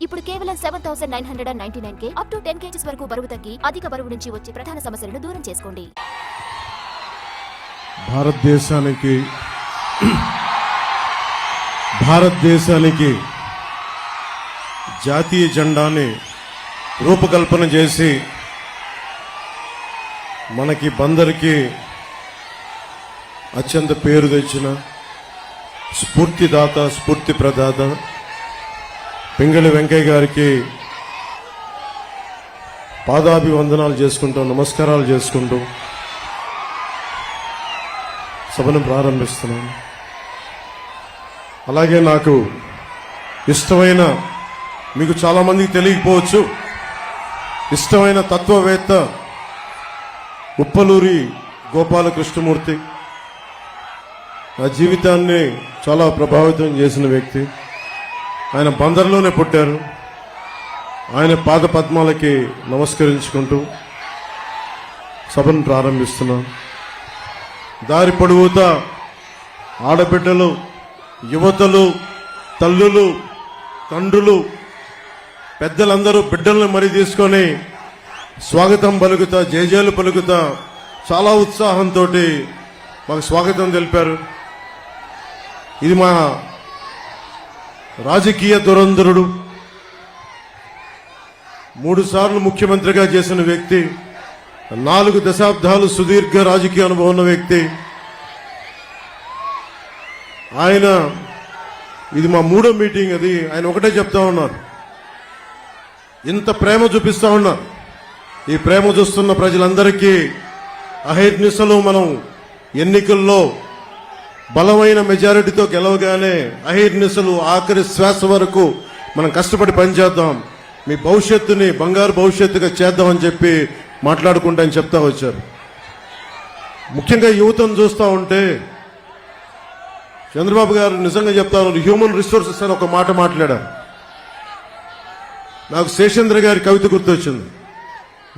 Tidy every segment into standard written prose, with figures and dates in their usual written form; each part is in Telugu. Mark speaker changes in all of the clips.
Speaker 1: ఇప్పుడు కేవలం 7,999 అప్ టు 10 kgs వరకు బరువు తగ్గి అధిక బరువు నుంచి వచ్చే ప్రధాన సమస్యలను దూరం చేసుకోండి.
Speaker 2: భారతదేశానికి జాతీయ జెండాని రూపకల్పన చేసి మనకి బందరికి అత్యంత పేరు తెచ్చిన స్ఫూర్తిదాత, స్ఫూర్తి ప్రదాత పింగళి వెంకయ్య గారికి పాదాభివందనాలు చేసుకుంటూ, నమస్కారాలు చేసుకుంటూ సభను ప్రారంభిస్తున్నాను. అలాగే నాకు ఇష్టమైన, మీకు చాలామందికి తెలియకపోవచ్చు, ఇష్టమైన తత్వవేత్త ఉప్పలూరి గోపాలకృష్ణమూర్తి నా జీవితాన్ని చాలా ప్రభావితం చేసిన వ్యక్తి. ఆయన బందర్లోనే పుట్టారు. ఆయన పాద పద్మాలకి నమస్కరించుకుంటూ సభను ప్రారంభిస్తున్నాం. దారి పొడుగుతా ఆడబిడ్డలు, యువతలు, తల్లులు, తండ్రులు, పెద్దలందరూ బిడ్డలను మరి తీసుకొని స్వాగతం పలుకుతా, జయజయలు పలుకుతా చాలా ఉత్సాహంతో మాకు స్వాగతం తెలిపారు. ఇది మా రాజకీయ దురంధరుడు, 3 సార్లు ముఖ్యమంత్రిగా చేసిన వ్యక్తి, 4 దశాబ్దాలు సుదీర్ఘ రాజకీయ అనుభవం ఉన్న వ్యక్తి ఆయన. ఇది మా 3వ మీటింగ్. అది ఆయన ఒకటే చెప్తా ఉన్నారు, ఇంత ప్రేమ చూపిస్తా ఉన్నారు. ఈ ప్రేమ చూస్తున్న ప్రజలందరికీ అహర్నిశలు మనం ఎన్నికల్లో బలమైన మెజారిటీతో గెలవగానే అహర్నిశలు ఆఖరి శ్వాస వరకు మనం కష్టపడి పనిచేద్దాం, మీ భవిష్యత్తుని బంగారు భవిష్యత్తుగా చేద్దామని చెప్పి మాట్లాడుకుంటా అని చెప్తా వచ్చారు. ముఖ్యంగా యువతను చూస్తూ ఉంటే చంద్రబాబు గారు నిజంగా చెప్తా ఉన్నారు, హ్యూమన్ రిసోర్సెస్ అని ఒక మాట మాట్లాడారు. నాకు శేషేంద్ర గారి కవిత గుర్తొచ్చింది.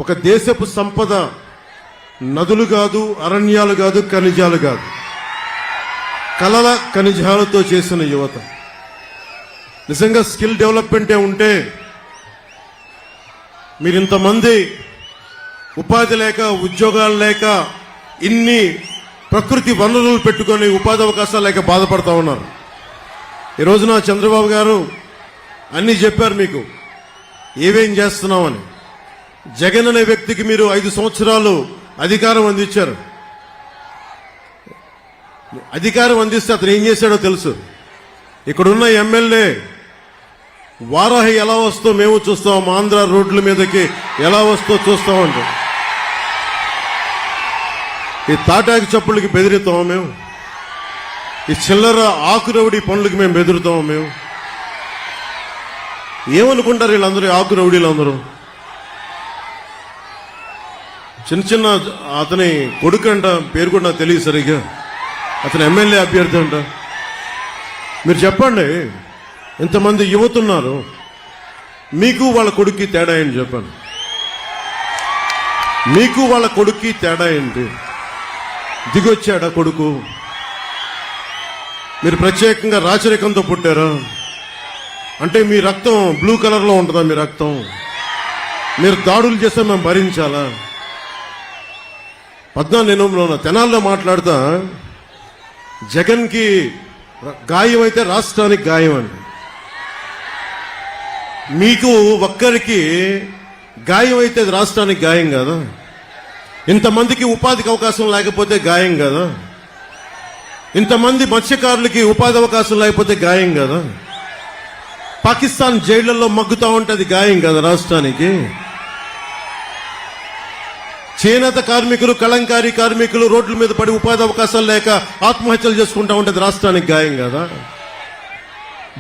Speaker 2: ఒక దేశపు సంపద నదులు కాదు, అరణ్యాలు కాదు, ఖనిజాలు కాదు, కలల ఖనిజాలతో చేసిన యువత. నిజంగా స్కిల్ డెవలప్మెంటే ఉంటే మీరు ఇంతమంది ఉపాధి లేక, ఉద్యోగాలు లేక, ఇన్ని ప్రకృతి వనరులు పెట్టుకొని ఉపాధి అవకాశాలు లేక బాధపడతా ఉన్నారు. ఈ రోజున చంద్రబాబు గారు అన్నీ చెప్పారు మీకు ఏవేం చేస్తున్నామని. జగన్ అనే వ్యక్తికి మీరు 5 సంవత్సరాలు అధికారం అందించారు. అధికారం అందిస్తే అతను ఏం చేశాడో తెలుసు. ఇక్కడున్న ఎమ్మెల్యే వారాహి ఎలా వస్తో మేము చూస్తాం, ఆంధ్ర రోడ్ల మీదకి ఎలా వస్తో చూస్తామంట. ఈ తాటాకి చప్పుళ్ళకి బెదిరితాం మేము, ఈ చిల్లర ఆకురౌడి పనులకి మేము బెదిరుతాం మేము. ఏమనుకుంటారు వీళ్ళందరూ, ఆకు రౌడీలు అందరూ? చిన్న చిన్న అతని కొడుకు అంట, పేరు కూడా నాకు తెలియదు సరిగ్గా, అతను ఎమ్మెల్యే అభ్యర్థి అంట. మీరు చెప్పండి, ఇంతమంది యువత ఉన్నారు, మీకు వాళ్ళ కొడుక్కి తేడా ఏంటి చెప్పండి? మీకు వాళ్ళ కొడుక్కి తేడా ఏంటి? దిగొచ్చాడా కొడుకు? మీరు ప్రత్యేకంగా రాచరికంతో పుట్టారా? అంటే మీ రక్తం బ్లూ కలర్లో ఉంటుందా? మీ రక్తం మీరు దాడులు చేస్తే మేము భరించాలా? 14 తెనాల్లో మాట్లాడుతా, జగన్కి గాయం అయితే రాష్ట్రానికి గాయం అండి. మీకు ఒక్కరికి గాయం అయితే రాష్ట్రానికి గాయం కదా? ఇంతమందికి ఉపాధికి అవకాశం లేకపోతే గాయం కదా? ఇంతమంది మత్స్యకారులకి ఉపాధి అవకాశం లేకపోతే గాయం కదా? పాకిస్తాన్ జైళ్లలో మగ్గుతా ఉంటే అది గాయం కదా రాష్ట్రానికి? చేనేత కార్మికులు, కళంకారీ కార్మికులు రోడ్ల మీద పడి ఉపాధి అవకాశాలు లేక ఆత్మహత్యలు చేసుకుంటా ఉంటే రాష్ట్రానికి గాయం కదా?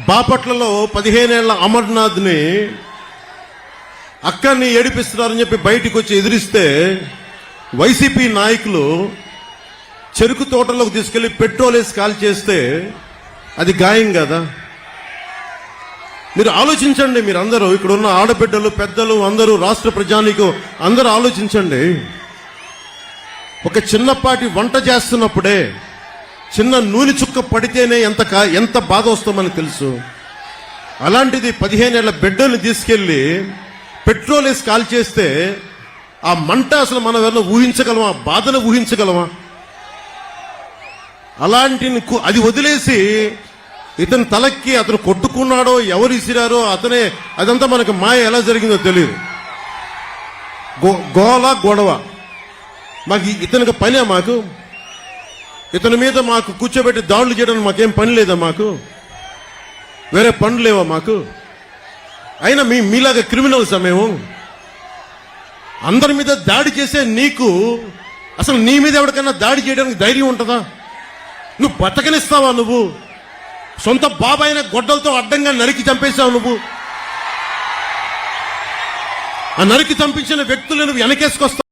Speaker 2: బాపట్లలో 15 ఏళ్ల అమర్నాథ్ని అక్కడిని ఏడిపిస్తున్నారని చెప్పి బయటికి వచ్చి ఎదిరిస్తే వైసీపీ నాయకులు చెరుకు తోటలోకి తీసుకెళ్లి పెట్రోల్ వేసి కాల్ చేస్తే అది గాయం కదా? మీరు ఆలోచించండి. మీరందరూ ఇక్కడ ఉన్న ఆడబిడ్డలు, పెద్దలు అందరూ, రాష్ట్ర ప్రజానీకం అందరూ ఆలోచించండి. ఒక చిన్నపాటి వంట చేస్తున్నప్పుడే చిన్న నూనె చుక్క పడితేనే ఎంత బాధ వస్తుందని తెలుసు. అలాంటిది 15 ఏళ్ల బిడ్డల్ని తీసుకెళ్లి పెట్రోల్ వేసి కాల్ చేస్తే ఆ మంట అసలు మనం ఎవరిలో ఊహించగలమా? బాధను ఊహించగలమా? అలాంటి అది వదిలేసి ఇతని తలకి అతను కొట్టుకున్నాడో ఎవరు ఇసిరారో అతనే, అదంతా మనకు మాయ ఎలా జరిగిందో తెలియదు. గొడవ మాకు ఇతనికి పనే? మాకు ఇతని మీద మాకు కూర్చోబెట్టి దాడులు చేయడానికి మాకేం పని లేదా? మాకు వేరే పనులు లేవా మాకు? అయినా మీలాగా క్రిమినల్స్ మేము? అందరి మీద దాడి చేసే నీకు అసలు నీ మీద ఎవరికైనా దాడి చేయడానికి ధైర్యం ఉంటుందా? నువ్వు బతకనిస్తావా? నువ్వు సొంత బాబాయిన గొడ్డలతో అడ్డంగా నరికి చంపేశావు. నువ్వు ఆ నరికి చంపించిన వ్యక్తులను వెనకేసుకొస్తావు.